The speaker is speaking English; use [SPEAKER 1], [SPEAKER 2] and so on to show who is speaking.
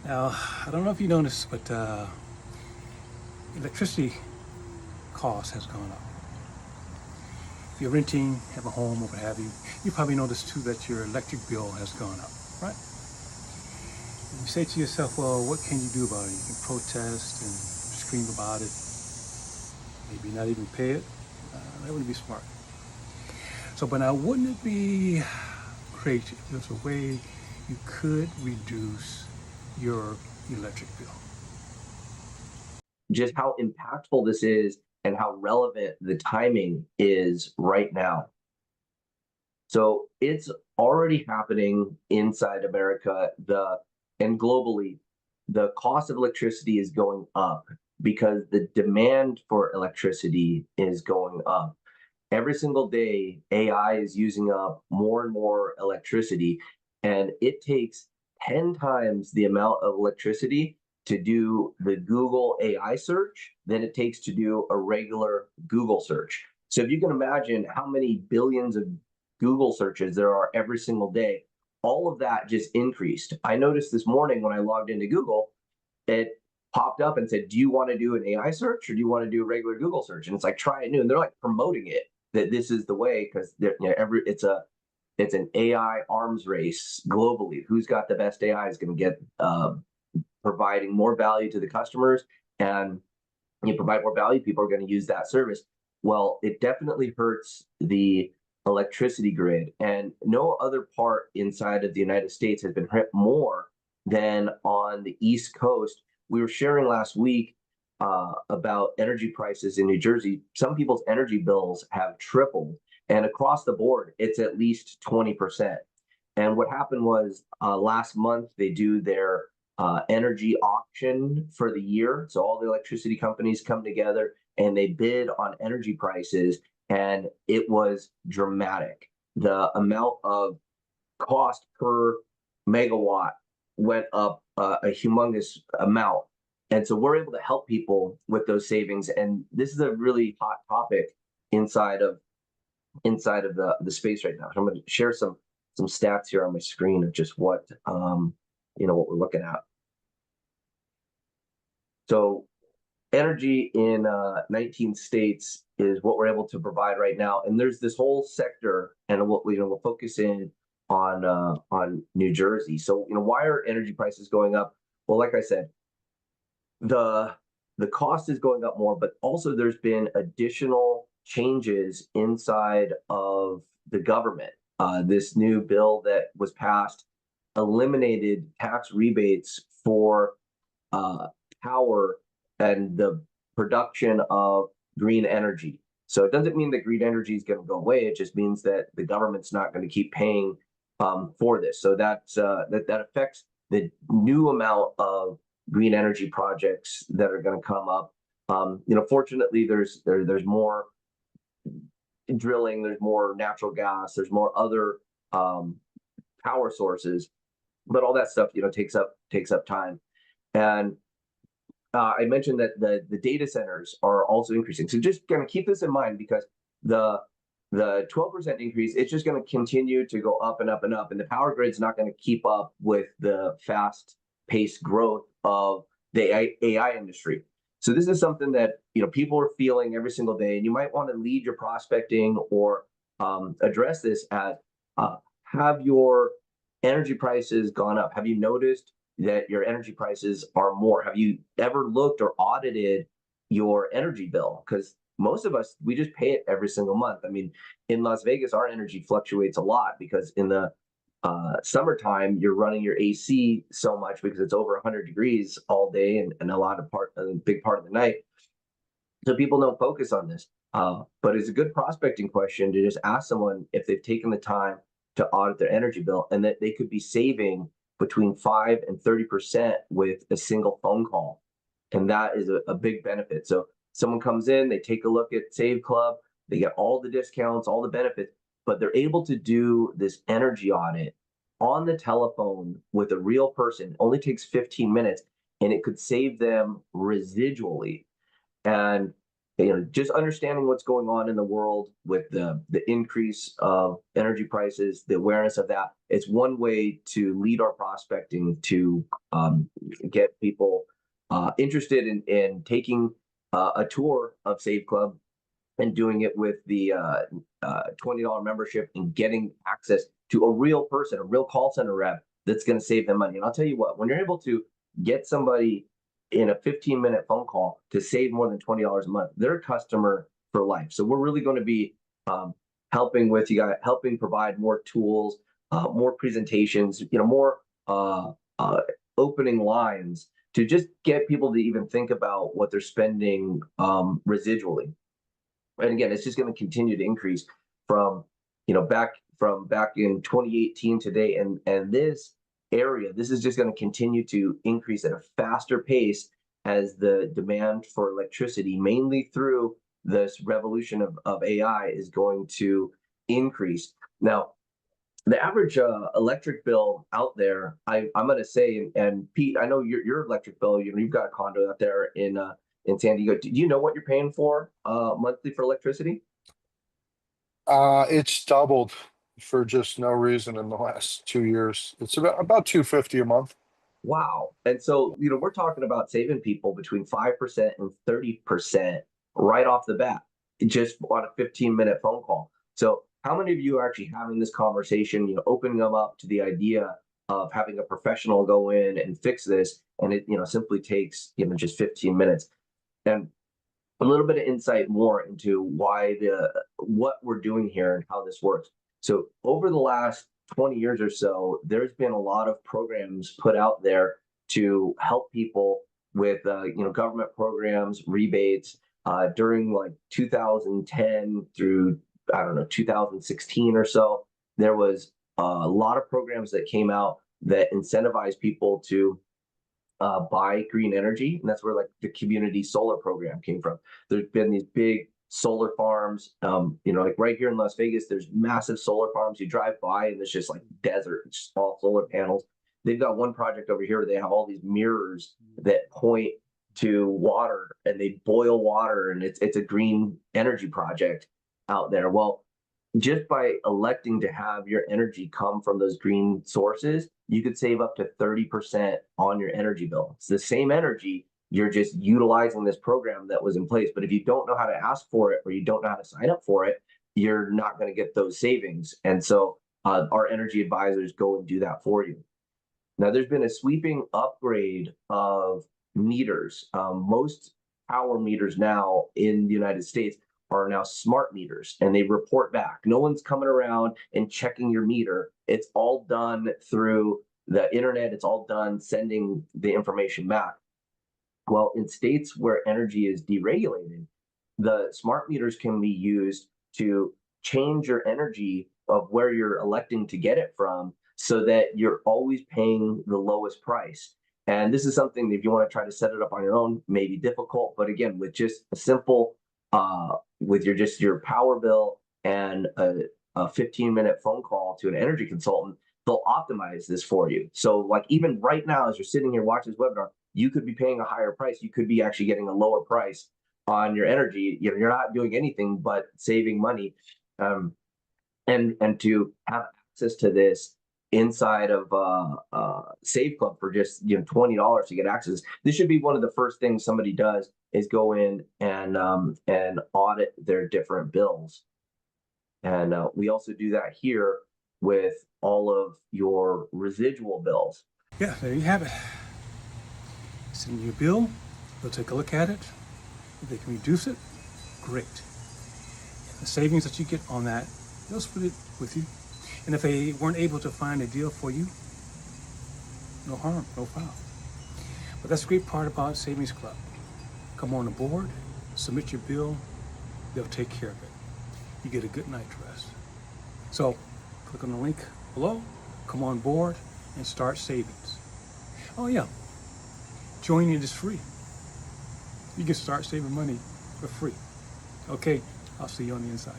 [SPEAKER 1] Now, I don't know if you noticed, but electricity cost has gone up. If you're renting, have a home, or what have you, you probably noticed too that your electric bill has gone up, right? You say to yourself, well, what can you do about it? You can protest and scream about it, maybe not even pay it. That wouldn't be smart. So, but now, wouldn't it be great if there's a way you could reduce your electric bill?
[SPEAKER 2] Just how impactful this is and how relevant the timing is right now. So it's already happening inside America, and globally. The cost of electricity is going up because the demand for electricity is going up. Every single day, AI is using up more and more electricity, and it takes 10 times the amount of electricity to do the Google AI search than it takes to do a regular Google search. So if you can imagine how many billions of Google searches there are every single day, all of that just increased. I noticed this morning when I logged into Google, it popped up and said, "Do you want to do an AI search or do you want to do a regular Google search?" And it's like, try it new. And they're like promoting it that this is the way because it's an AI arms race globally. Who's got the best AI is going to get providing more value to the customers, and you provide more value, people are going to use that service. Well, it definitely hurts the electricity grid, and no other part inside of the United States has been hit more than on the East Coast. We were sharing last week about energy prices in New Jersey. Some people's energy bills have tripled, and across the board, it's at least 20%. And what happened was last month, they do their energy auction for the year. So all the electricity companies come together and they bid on energy prices, and it was dramatic. The amount of cost per megawatt went up a humongous amount. And so we're able to help people with those savings. And this is a really hot topic inside of the space right now. So I'm going to share some stats here on my screen of just what we're looking at. So energy in 19 states is what we're able to provide right now, and there's this whole sector, and we'll focus in on New Jersey. So why are energy prices going up? Well, like I said, the the cost is going up more, but also there's been additional changes inside of the government. This new bill that was passed eliminated tax rebates for uh, power and the production of green energy. So it doesn't mean that green energy is going to go away. It just means that the government's not going to keep paying for this. So that affects the new amount of green energy projects that are going to come up. Fortunately, there's more drilling, there's more natural gas, there's more other power sources, but all that stuff takes up time. And I mentioned that the data centers are also increasing. So just going to keep this in mind because the 12% increase, it's just going to continue to go up and up and up, and the power grid's not going to keep up with the fast paced growth of the AI industry. So this is something that people are feeling every single day, and you might want to lead your prospecting or address this as have your energy prices gone up? Have you noticed that your energy prices are more? Have you ever looked or audited your energy bill? Because most of us, we just pay it every single month. I mean, in Las Vegas, our energy fluctuates a lot because in the summertime, you're running your AC so much because it's over 100 degrees all day and a big part of the night. So people don't focus on this. But it's a good prospecting question to just ask someone if they've taken the time to audit their energy bill and that they could be saving between 5 and 30% with a single phone call. And that is a big benefit. So someone comes in, they take a look at Save Club, they get all the discounts, all the benefits, but they're able to do this energy audit on the telephone with a real person. It only takes 15 minutes, and it could save them residually. And just understanding what's going on in the world with the increase of energy prices, the awareness of that. It's one way to lead our prospecting to get people interested in taking a tour of Save Club and doing it with the $20 membership and getting access to a real person, a real call center rep that's going to save them money. And I'll tell you what, when you're able to get somebody in a 15-minute phone call to save more than $20 a month, they're a customer for life. So we're really going to be helping with you guys, helping provide more tools, more presentations, more opening lines to just get people to even think about what they're spending residually. And again, it's just going to continue to increase from back in 2018 today, and this area, this is just going to continue to increase at a faster pace as the demand for electricity, mainly through this revolution of AI, is going to increase. Now, the average electric bill out there, I'm going to say, and Pete, I know your electric bill, you've got a condo out there in San Diego. Do you know what you're paying for monthly for electricity?
[SPEAKER 3] It's doubled for just no reason in the last 2 years. It's about $250 a month.
[SPEAKER 2] Wow. And so, we're talking about saving people between 5% and 30% right off the bat, just on a 15-minute phone call. So how many of you are actually having this conversation, opening them up to the idea of having a professional go in and fix this? And it, simply takes, just 15 minutes. And a little bit of insight more into what we're doing here and how this works. So over the last 20 years or so, there's been a lot of programs put out there to help people with government programs, rebates during like 2010 through 2016 or so. There was a lot of programs that came out that incentivized people to buy green energy, and that's where like the community solar program came from. There's been these big solar farms, like right here in Las Vegas, there's massive solar farms. You drive by and it's just like desert, it's just all solar panels. They've got one project over here where they have all these mirrors that point to water, and they boil water, and it's a green energy project out there. Well, just by electing to have your energy come from those green sources, you could save up to 30% on your energy bill. It's the same energy, you're just utilizing this program that was in place. But if you don't know how to ask for it, or you don't know how to sign up for it, you're not going to get those savings. And so our energy advisors go and do that for you. Now, there's been a sweeping upgrade of meters. Most power meters now in the United States are now smart meters, and they report back. No one's coming around and checking your meter. It's all done through the internet. It's all done sending the information back. Well, in states where energy is deregulated, the smart meters can be used to change your energy of where you're electing to get it from, so that you're always paying the lowest price. And this is something that if you want to try to set it up on your own, may be difficult. But again, with just a simple with your power bill and a 15-minute phone call to an energy consultant, they'll optimize this for you. So like even right now, as you're sitting here watching this webinar, you could be paying a higher price. You could be actually getting a lower price on your energy. You're not doing anything but saving money. And to have access to this inside of Save Club for just $20 to get access. This should be one of the first things somebody does, is go in and audit their different bills. And we also do that here with all of your residual bills.
[SPEAKER 1] Yeah, there you have it. Send me your bill. They'll take a look at it. If they can reduce it, great. The savings that you get on that, they'll split it with you. And if they weren't able to find a deal for you, no harm, no foul. But that's the great part about Savings Club. Come on aboard, submit your bill, they'll take care of it. You get a good night's rest. So click on the link below, come on board, and start savings. Oh yeah, joining is free. You can start saving money for free. Okay, I'll see you on the inside.